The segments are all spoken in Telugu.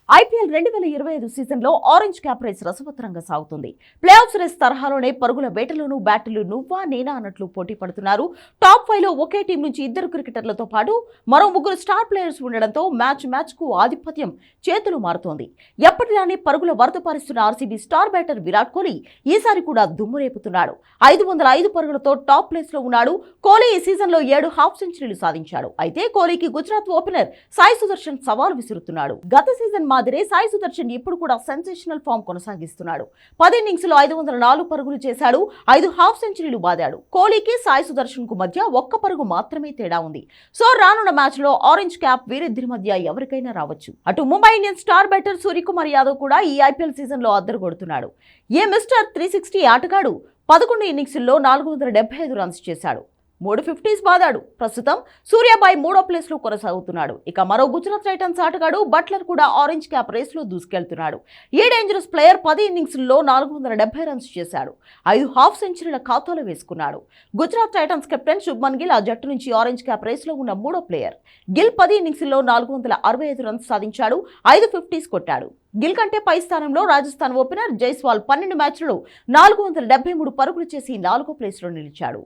ఐపీఎల్ 2025 సీజన్లో ఆరెంజ్ క్యాప్ రేస్ రసవత్తరంగా సాగుతుంది. ప్లే ఆఫ్స్ రేస్ తరహాలోనే పరుగుల వేటలోనూ బ్యాటులు నువ్వా నేనా అన్నట్లు పోటీ పడుతున్నారు. టాప్ 5లో ఒకే టీం నుంచి ఇద్దరు క్రికెటర్లతో పాటు మరో ముగ్గురు స్టార్ ప్లేయర్స్ ఉండడంతో మ్యాచ్ కు ఆధిపత్యం చేతులు మారుతోంది. ఎప్పటిలానే పరుగుల వరద పారిస్తున్న RCB star batter Virat Kohli ఈసారి కూడా దుమ్ము రేపుతున్నాడు. 505 పరుగులతో టాప్ ప్లేస్ లో ఉన్నాడు. కోహ్లీ ఈ సీజన్లో 7 హాఫ్ సెంచరీలు సాధించాడు. అయితే కోహ్లీకి గుజరాత్ ఓపెనర్ సాయి సుదర్శన్ సవాల్ విసురుతున్నాడు. గత సీజన్ మాదిరే సాయి సుదర్శన్ ఇప్పుడు కూడా సెన్సేషనల్ ఫామ్ కొనసాగిస్తున్నాడు. 10 ఇన్నింగ్స్లో 504 పరుగులు చేశాడు. 5 హాఫ్ సెంచరీలు బాదాడు. కోహ్లీకి సాయి సుదర్శన్ కు మధ్య ఒక్క పరుగు మాత్రమే తేడా ఉంది. సో రానున్న మ్యాచ్ లో ఆరెంజ్ క్యాప్ వీరిద్దరి మధ్య ఎవరికైనా రావచ్చు. అటు Mumbai Indians star batter Suryakumar Yadav కూడా ఈ ఐపీఎల్ సీజన్ లో అద్దరు కొడుతున్నాడు. ఏ మిస్టర్ 360 ఆటగాడు 11 ఇన్నింగ్స్లో 475 రన్స్ చేశాడు. 3 50s బాదాడు. ప్రస్తుతం సూర్యాబాయ్ 3వ ప్లేస్ లో కొనసాగుతున్నాడు. ఇక మరో గుజరాత్ టైటన్స్ ఆటగాడు బట్లర్ కూడా ఆరెంజ్ క్యాప్ రేస్ లో దూసుకెళ్తున్నాడు. ఈ డేంజరస్ ప్లేయర్ 10 ఇన్నింగ్స్లో 470 రన్స్ చేశాడు. 5 హాఫ్ సెంచరీల ఖాతాలో వేసుకున్నాడు. గుజరాత్ టైటన్స్ కెప్టెన్ శుభ్మన్ గిల్ ఆ జట్టు నుంచి ఆరెంజ్ క్యాప్ రేస్ లో ఉన్న 3వ ప్లేయర్. గిల్ 10 ఇన్నింగ్స్లో 465 రన్స్ సాధించాడు. 5 50s కొట్టాడు. గిల్ కంటే పై స్థానంలో రాజస్థాన్ ఓపెనర్ జైస్వాల్ 12 మ్యాచ్లలో 473 పరుగులు చేసి 4వ ప్లేస్ లో నిలిచాడు.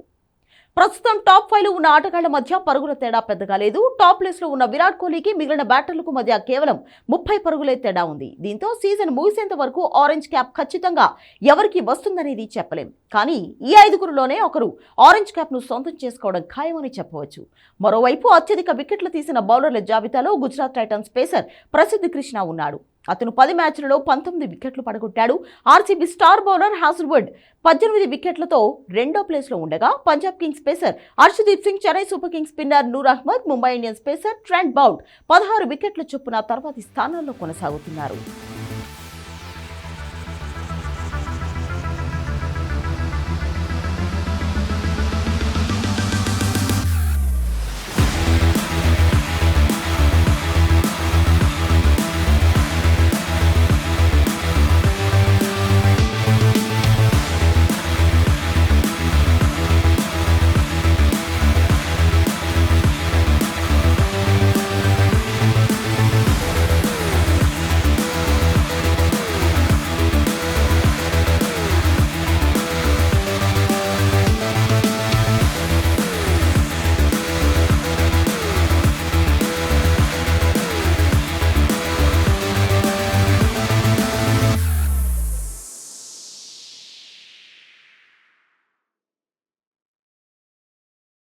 ప్రస్తుతం టాప్ 5లో ఉన్న ఆటగాళ్ల మధ్య పరుగుల తేడా పెద్దగా లేదు. టాప్ ప్లేస్ లో ఉన్న విరాట్ కోహ్లీకి మిగిలిన బ్యాటర్లకు మధ్య కేవలం 30 పరుగులే తేడా ఉంది. దీంతో సీజన్ ముగిసేంత వరకు ఆరెంజ్ క్యాప్ ఖచ్చితంగా ఎవరికి వస్తుందనేది చెప్పలేం. కానీ ఈ 5గురిలోనే ఒకరు ఆరెంజ్ క్యాప్ ను సొంతం చేసుకోవడం ఖాయమని చెప్పవచ్చు. మరోవైపు అత్యధిక వికెట్లు తీసిన బౌలర్ల జాబితాలో గుజరాత్ టైటన్స్ పేసర్ ప్రసిద్ధ్ కృష్ణ ఉన్నాడు. అతను 10 మ్యాచ్లలో 19 వికెట్లు పడగొట్టాడు. ఆర్సీబీ స్టార్ బౌలర్ హాజల్వుడ్ 18 వికెట్లతో 2వ ప్లేస్ లో ఉండగా Punjab kings pacer Harshdeep Singh, Chennai super kings spinner Noor Ahmad, Mumbai Indians pacer Trent Boult 16 వికెట్ల చొప్పున తర్వాతి స్థానాల్లో కొనసాగుతున్నారు.